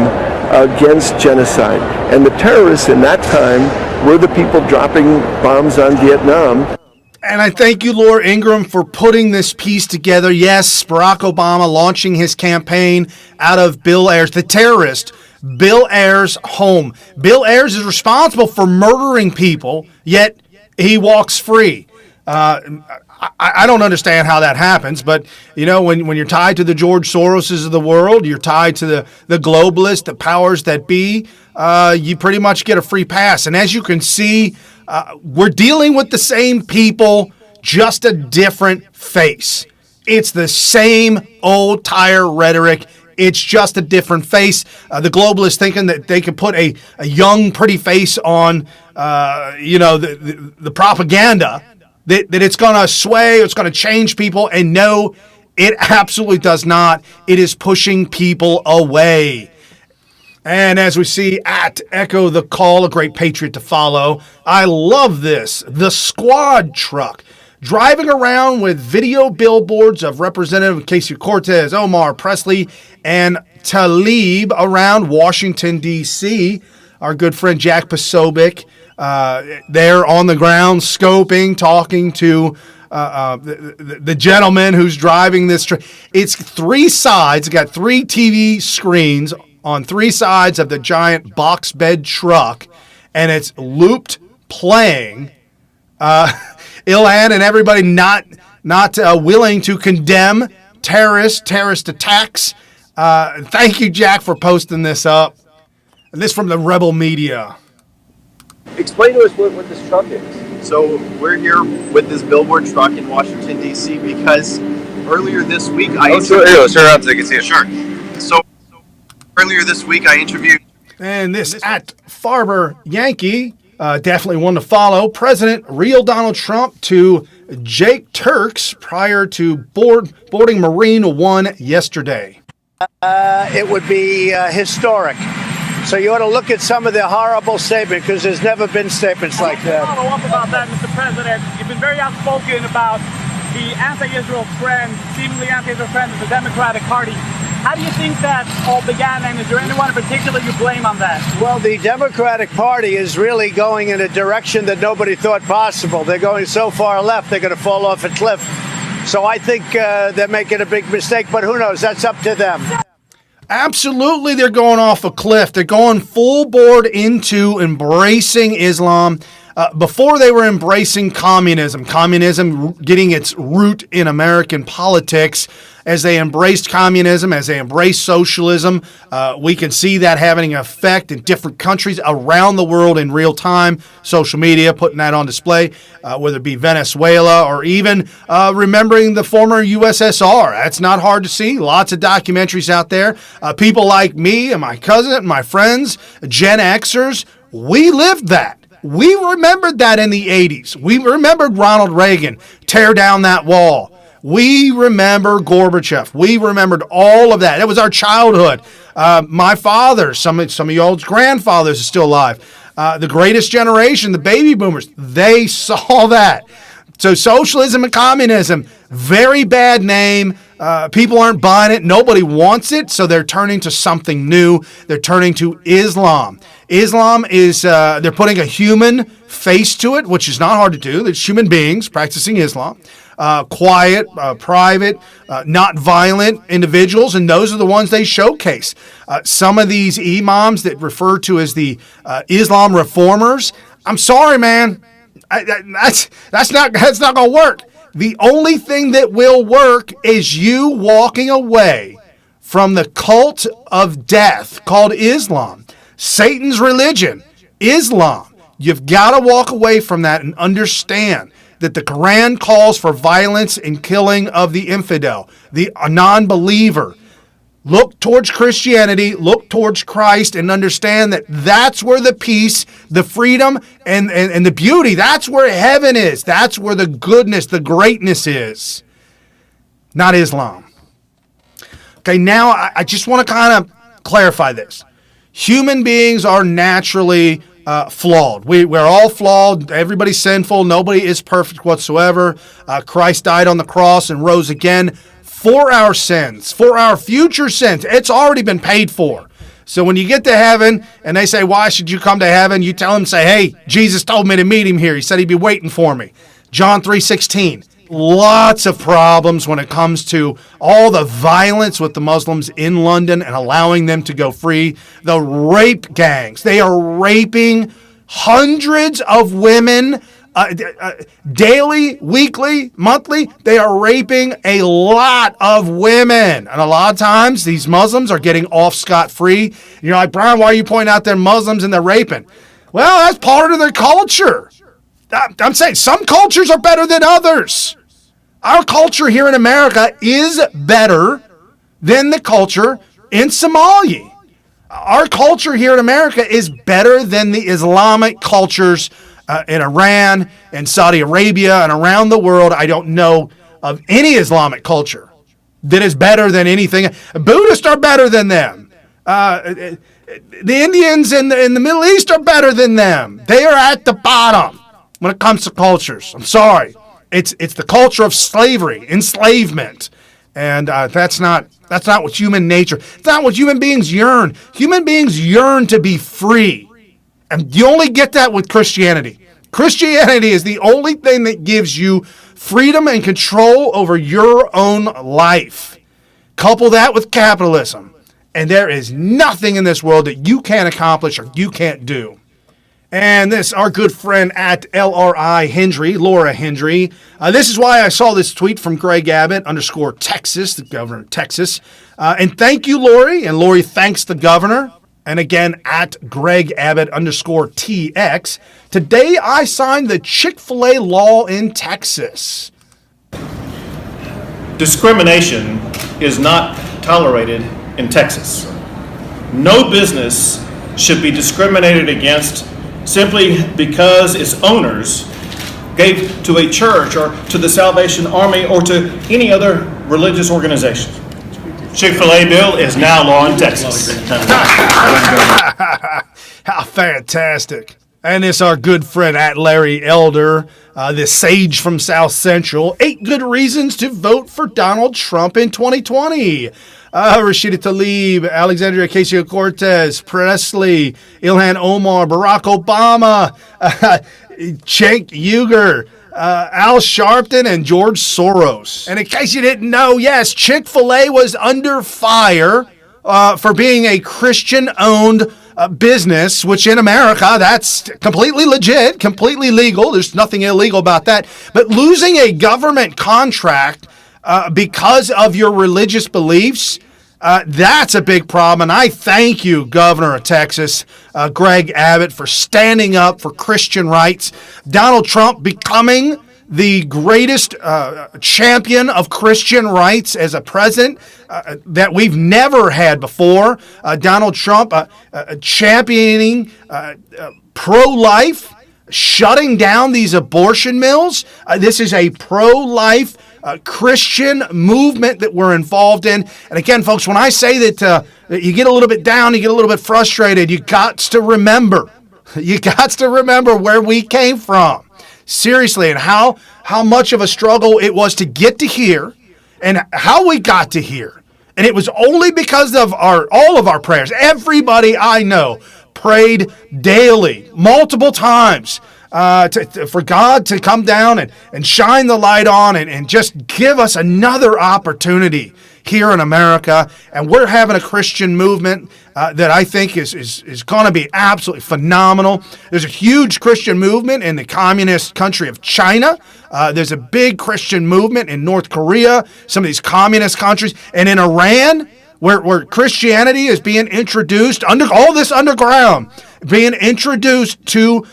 against genocide. And the terrorists in that time were the people dropping bombs on Vietnam. And I thank you, Laura Ingraham, for putting this piece together. Yes, Barack Obama launching his campaign out of Bill Ayers, the terrorist, Bill Ayers' home. Bill Ayers is responsible for murdering people, yet he walks free. I don't understand how that happens, but, you know, when you're tied to the George Soroses of the world, you're tied to the globalists, the powers that be, you pretty much get a free pass. And as you can see, we're dealing with the same people, just a different face. It's the same old tire rhetoric. It's just a different face. The globalists thinking that they can put a young, pretty face on, the propaganda, that it's going to sway, it's going to change people. And no, it absolutely does not. It is pushing people away. And as we see at Echo the Call, a great patriot to follow, I love this. The squad truck driving around with video billboards of Representative Ocasio-Cortez, Omar, Presley, and Tlaib around Washington, D.C. Our good friend Jack Posobiec there on the ground, scoping, talking to the gentleman who's driving this truck. It's three sides. It's got three TV screens on three sides of the giant box bed truck, and it's looped playing. Ilhan and everybody not willing to condemn terrorist attacks. Thank you, Jack, for posting this up. And this from the Rebel Media. Explain to us what this truck is. So we're here with this billboard truck in Washington, D.C. because earlier this week I interviewed... Sure. So earlier this week I interviewed... And this at Farber Yankee, definitely one to follow. President real Donald Trump to Jake Turks prior to boarding Marine One yesterday. It would be historic. So you ought to look at some of the horrible statements, because there's never been statements like that. Follow up about that, Mr. President. You've been very outspoken about the anti-Israel trend, seemingly anti-Israel trend of the Democratic Party. How do you think that all began, and is there anyone in particular you blame on that? Well, the Democratic Party is really going in a direction that nobody thought possible. They're going so far left, they're going to fall off a cliff. So I think they're making a big mistake, but who knows? That's up to them. Absolutely, they're going off a cliff. They're going full board into embracing Islam. Before they were embracing communism getting its root in American politics. As they embraced communism, as they embraced socialism, we can see that having an effect in different countries around the world in real time. Social media putting that on display, whether it be Venezuela or even remembering the former USSR. That's not hard to see. Lots of documentaries out there. People like me and my cousin and my friends, Gen Xers, we lived that. We remembered that in the 80s. We remembered Ronald Reagan tear down that wall. We remember Gorbachev. We remembered all of that. It was our childhood. My father, some of y'all's grandfathers are still alive. The greatest generation, the baby boomers, they saw that. So socialism and communism, very bad name. People aren't buying it. Nobody wants it, so they're turning to something new. They're turning to Islam. Islam is, they're putting a human face to it, which is not hard to do. There's human beings practicing Islam. Quiet, private, not violent individuals, and those are the ones they showcase. Some of these imams that refer to as the Islam reformers, I'm sorry, man, that's not going to work. The only thing that will work is you walking away from the cult of death called Islam, Satan's religion, Islam. You've got to walk away from that and understand that the Quran calls for violence and killing of the infidel, the non-believer. Look towards Christianity, look towards Christ, and understand that that's where the peace, the freedom, and the beauty, that's where heaven is. That's where the goodness, the greatness is. Not Islam. Okay, now I just want to kind of clarify this. Human beings are naturally flawed. We're all flawed. Everybody's sinful. Nobody is perfect whatsoever. Christ died on the cross and rose again for our sins, for our future sins. It's already been paid for. So when you get to heaven and they say, why should you come to heaven? You tell them, say, hey, Jesus told me to meet him here. He said he'd be waiting for me. John 3:16. Lots of problems when it comes to all the violence with the Muslims in London and allowing them to go free. The rape gangs, they are raping hundreds of women daily, weekly, monthly. They are raping a lot of women. And a lot of times these Muslims are getting off scot-free. You're like, Brian, why are you pointing out they're Muslims and they're raping? Well, that's part of their culture. I'm saying some cultures are better than others. Our culture here in America is better than the culture in Somalia. Our culture here in America is better than the Islamic cultures in Iran and Saudi Arabia and around the world. I don't know of any Islamic culture that is better than anything. Buddhists are better than them. The Indians in the Middle East are better than them. They are at the bottom when it comes to cultures. I'm sorry. It's the culture of slavery, enslavement. And that's not what human nature, it's not what human beings yearn. Human beings yearn to be free. And you only get that with Christianity. Christianity is the only thing that gives you freedom and control over your own life. Couple that with capitalism, and there is nothing in this world that you can't accomplish or you can't do. And this, our good friend at LRI Hendry, Laura Hendry. This is why I saw this tweet from Greg Abbott _Texas, the governor of Texas. And thank you, Lori. And Lori thanks the governor. And again, at Greg Abbott _TX. Today I signed the Chick-fil-A law in Texas. Discrimination is not tolerated in Texas. No business should be discriminated against simply because its owners gave to a church or to the Salvation Army or to any other religious organization. Chick-fil-A bill is now law in Texas. How fantastic. And it's our good friend at Larry Elder. this sage from South Central, 8 good reasons to vote for Donald Trump in 2020. Rashida Tlaib, Alexandria Ocasio-Cortez, Presley, Ilhan Omar, Barack Obama, Cenk Uygur, Al Sharpton, and George Soros. And in case you didn't know, yes, Chick-fil-A was under fire for being a Christian-owned business, which in America, that's completely legit, completely legal. There's nothing illegal about that. But losing a government contract because of your religious beliefs, that's a big problem. And I thank you, Governor of Texas, Greg Abbott, for standing up for Christian rights. Donald Trump becoming the greatest champion of Christian rights as a president that we've never had before. Donald Trump championing pro-life, shutting down these abortion mills. This is a pro-life Christian movement that we're involved in. And again, folks, when I say that you get a little bit down, you get a little bit frustrated, you got to remember where we came from. Seriously, and how much of a struggle it was to get to here and how we got to here. And it was only because of all of our prayers. Everybody I know prayed daily, multiple times, for God to come down and shine the light on and just give us another opportunity here in America. And we're having a Christian movement that I think is going to be absolutely phenomenal. There's a huge Christian movement in the communist country of China. There's a big Christian movement in North Korea, some of these communist countries, and in Iran, where Christianity is being introduced under all this underground, being introduced to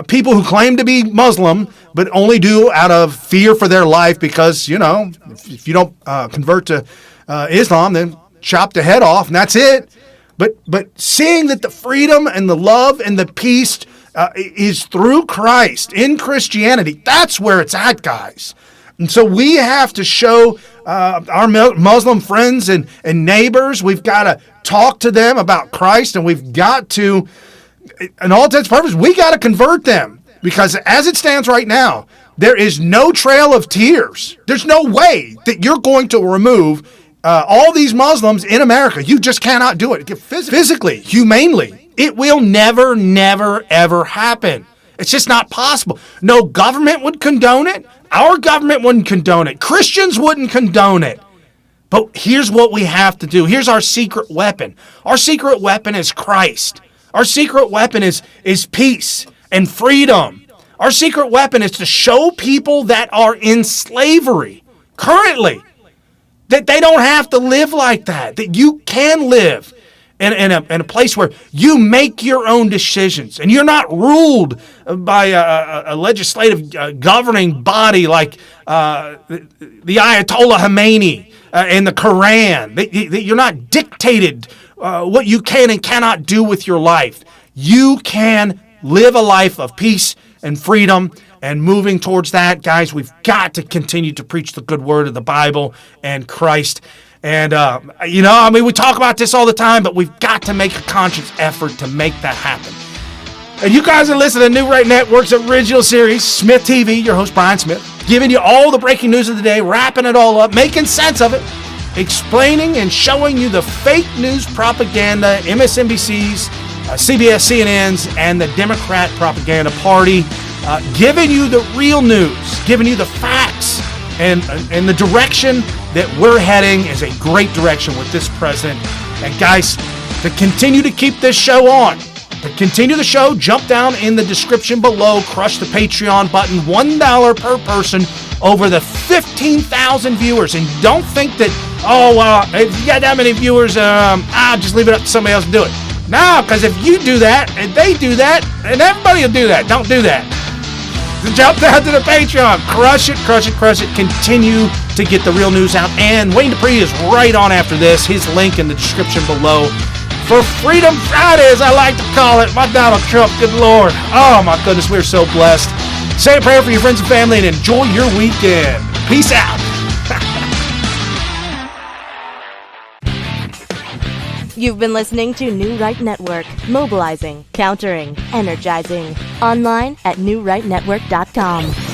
people who claim to be Muslim, but only do out of fear for their life because, if you don't convert to Islam, then chop the head off, and that's it. But seeing that the freedom and the love and the peace is through Christ in Christianity, that's where it's at, guys. And so we have to show our Muslim friends and neighbors, we've got to talk to them about Christ, and we've got to, in all intents and purposes, we got to convert them. Because as it stands right now, there is no trail of tears. There's no way that you're going to remove all these Muslims in America. You just cannot do it. Physically, humanely, it will never, ever happen. It's just not possible. No government would condone it. Our government wouldn't condone it. Christians wouldn't condone it. But here's what we have to do. Here's our secret weapon. Our secret weapon is Christ. Our secret weapon is peace and freedom. Our secret weapon is to show people that are in slavery currently that they don't have to live like that, that you can live in a place where you make your own decisions and you're not ruled by a legislative governing body like the Ayatollah Khomeini and the Quran, that you're not dictated what you can and cannot do with your life. You can live a life of peace and freedom. And moving towards that, guys, we've got to continue to preach the good word of the Bible and Christ. And, we talk about this all the time, but we've got to make a conscious effort to make that happen. And you guys are listening to New Right Network's original series, Smyth TV, your host, Brian Smith, giving you all the breaking news of the day, wrapping it all up, making sense of it, explaining and showing you the fake news propaganda, MSNBC's, CBS, CNN's, and the Democrat propaganda party, giving you the real news, giving you the facts, and the direction that we're heading is a great direction with this president. And guys, to continue to keep this show on, to continue the show, jump down in the description below, crush the Patreon button, $1 per person over the 15,000 viewers. And don't think that, if you got that many viewers, just leave it up to somebody else to do it. No, because if you do that, and they do that, and everybody will do that. Don't do that. Jump down to the Patreon. Crush it. Continue to get the real news out. And Wayne Dupree is right on after this. His link in the description below. For Freedom Friday, as I like to call it, my Donald Trump, good Lord. Oh, my goodness, we're so blessed. Say a prayer for your friends and family and enjoy your weekend. Peace out. You've been listening to New Right Network, mobilizing, countering, energizing. Online at newrightnetwork.com.